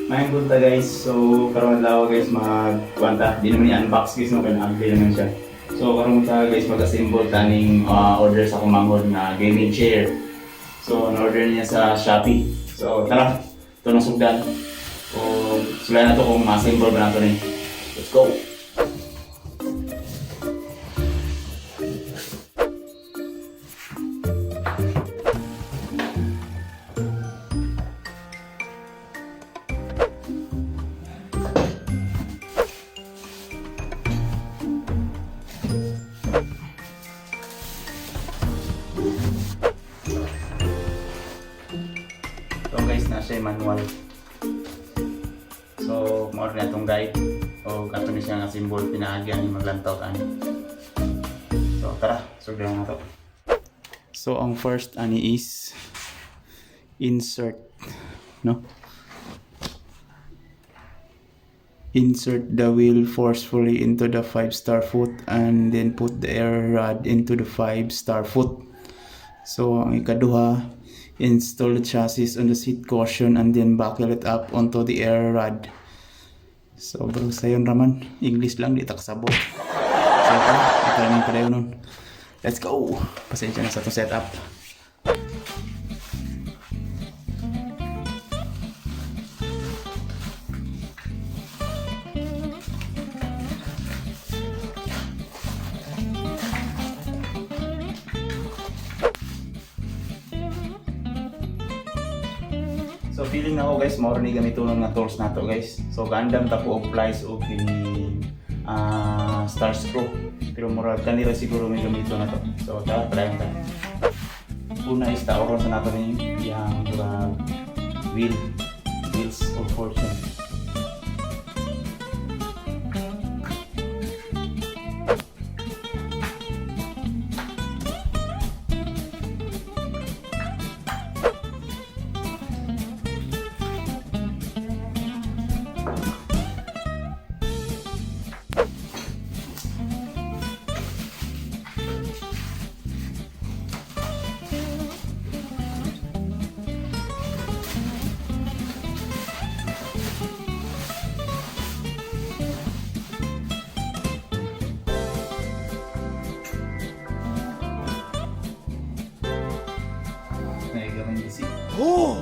Main punta guys, so karon daw guys mag-kwanta, di naman i-unbox guys no, kaya ugly naman siya. So karon ta guys mag-assemble taning order sa kumangod na gaming chair. So on-order niya sa Shopee. So tara, ito na sugdan. Kung sila na to kung ma-assemble ba na to ni. Let's go! Ito guys, na siya manual. So, more na itong guide. O kato ni siya nga symbol, pinaagyan ni maglantaw ka. So, tara, sugdan na to. So, ang first ani is insert, no? Insert the wheel forcefully into the 5-star foot and then put the air rod into the 5-star foot. So, ang ikaduha, install the chassis on the seat cushion and then buckle it up onto the air rod. So, bro, sayon raman. English lang, di taksabot. So, ito naman pala yun nun. Let's go! Pasensya na sa itong setup. So feeling na ako guys, mao ni gamiton nga tools nato guys. So gandam ta ko og plies og kini star screw. Pero murag kanila siguro may gamiton na to. So tara try ta. Una is taoron sa nato ni yang wheels of fortune. Oh!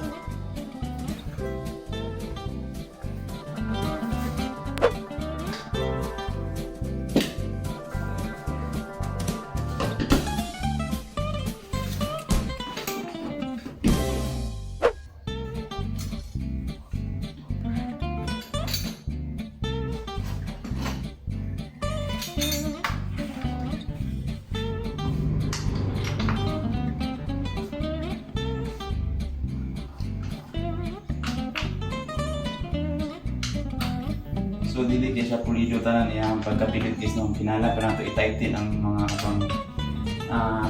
So dili kay siya pulido tanan niya ang pagkapilit is nung kinala pa nato i-tighten ang mga pang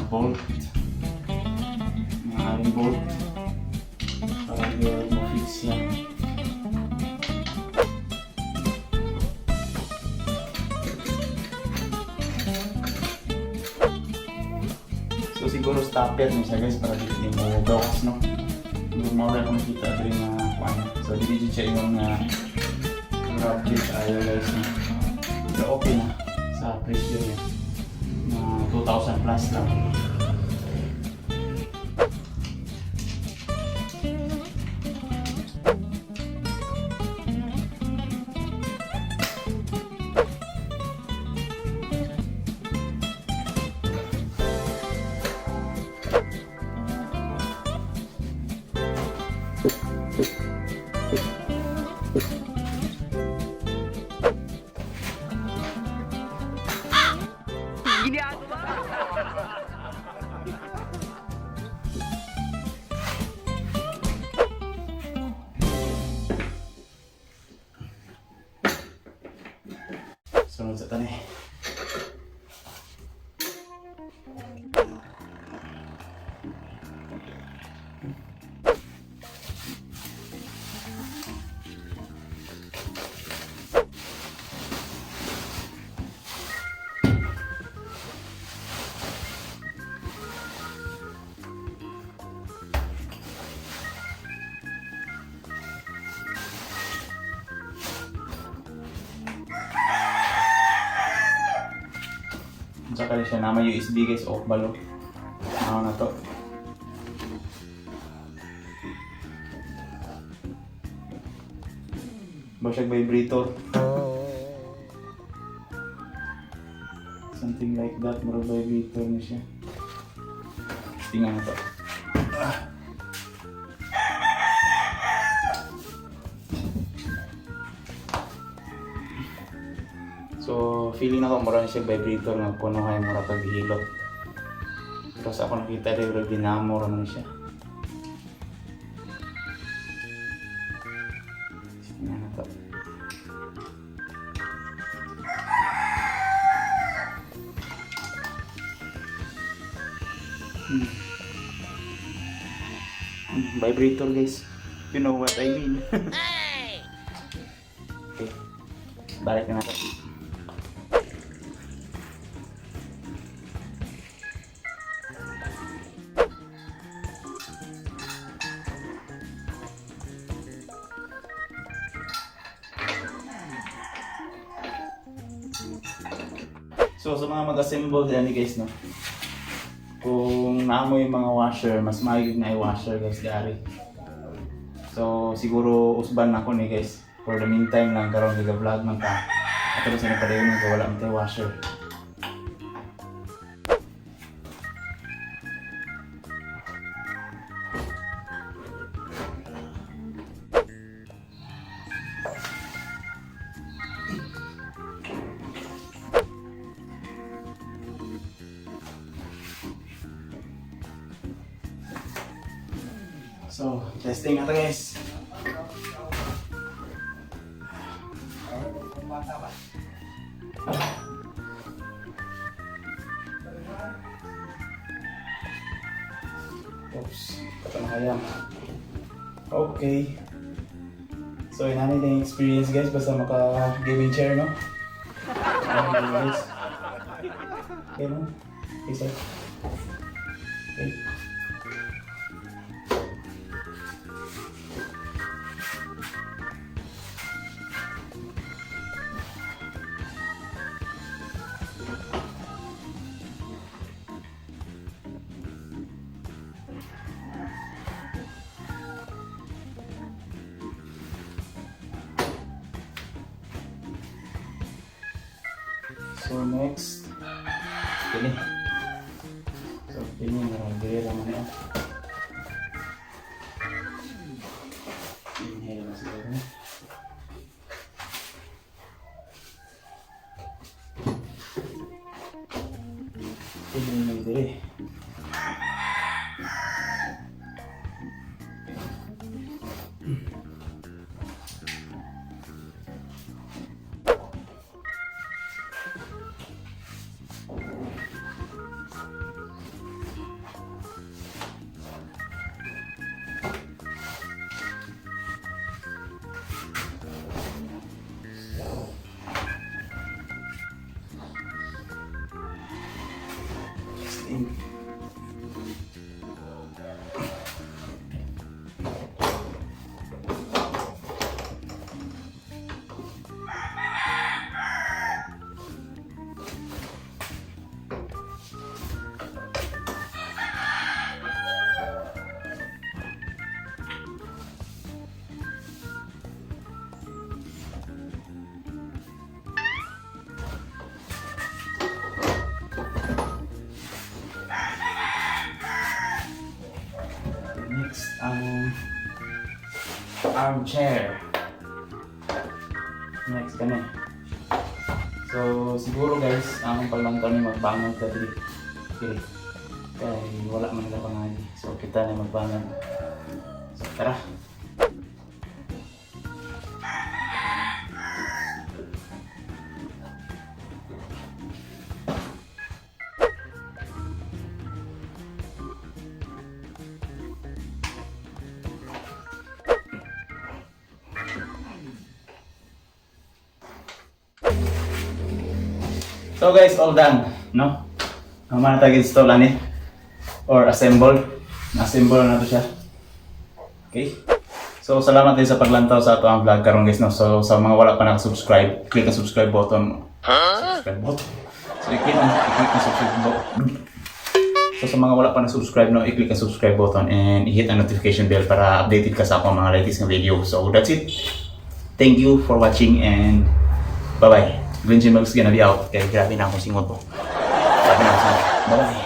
bolt, mga ring bolt para ma-fix yan. So siguro stopper niya siya guys para dili mo gawas no. Mawala kung kita diri nga kuan. So dili siya yung update tayo guys na. Pero okay na sa presyo niya na 2,000 plus lang. Sunod sa tani. sa kanya siya na may USB guys, off balo. Ano na to? Basag vibrator. Something like that, mura vibrator na siya. Tingnan na to. So, feeling ako mura na siya vibrator nga puno kaya mura paghihilot. Tapos ako nakita rin dinamor na siya. Tingnan na to. Vibrator guys. You know what I mean. Okay. Balik na natin. So sa mga mag-assemble yan guys, no? Kung naamoy yung mga washer, mas mahigit na i-washer guys dari. So siguro usban na ako ni guys. For the meantime lang karon giga-vlog man ta. Ato sa napadayon nga wala man tay washer. So, testing natin guys. Oops, ito na kaya. Okay. So, inanay na yung experience guys, basta maka-gaming chair, no? Guys. Okay, no? Okay, sir. Okay. So next, ini. So ini ngeragay lang na. Inhale mas dito. Ini ngeragay. Next, armchair. Next kami. So siguro guys, ang palang kami magbangon ka dito. Okay. Kaya wala man na pangali. So kita na magbangon. So tara. So guys, all done, no? Naman na install ani or assemble. Na-assemble na to siya. Okay? So salamat din sa paglantaw sa ato ang vlog karon guys, no? So sa mga wala pa naka-subscribe, click ang subscribe button. Subscribe button. So i-click ang subscribe button. So sa mga wala pa na subscribe, no, i-click ang subscribe button and i-hit ang notification bell para updated ka sa akong mga latest na video. So that's it. Thank you for watching and bye-bye. Glen Melgz gonna be out. Kaya grabe na akong singot po. Grabe na akong singot. Bye-bye.